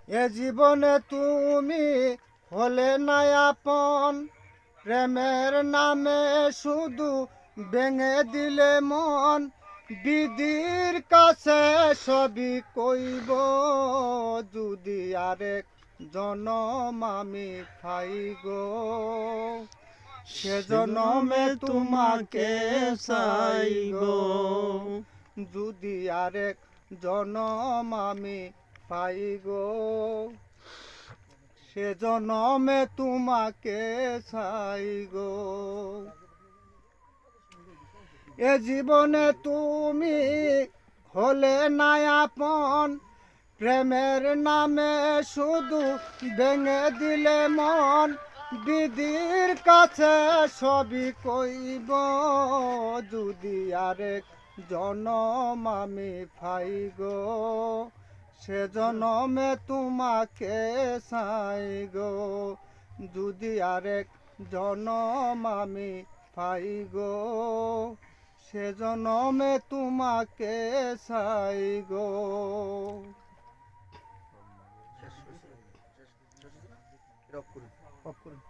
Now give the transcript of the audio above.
এ জীবনে তুমি হলে না আপন, প্রেমের নামে শুধু ভেঙে দিলে মন। বিধির কাছে সবই কইব, যদি আরেক জনম আমি পাই গো, সে জনমে তোমাকে চাই গো। যদি আরেক জনম আমি পাই গো, সে জনমে তোমাকে চাই গো। এ জীবনে তুমি হলে না আপন, প্রেমের নামে শুধু ভেঙে দিলে মন। বিধির কাছে সবই কইব, যদি আরেক জনম আমি পাই গো, সে জনমে তোমাকে চাই গো। যদি আরেক জনম আমি পাই গো, সে জনমে তোমাকে চাই গো। অফ করুন।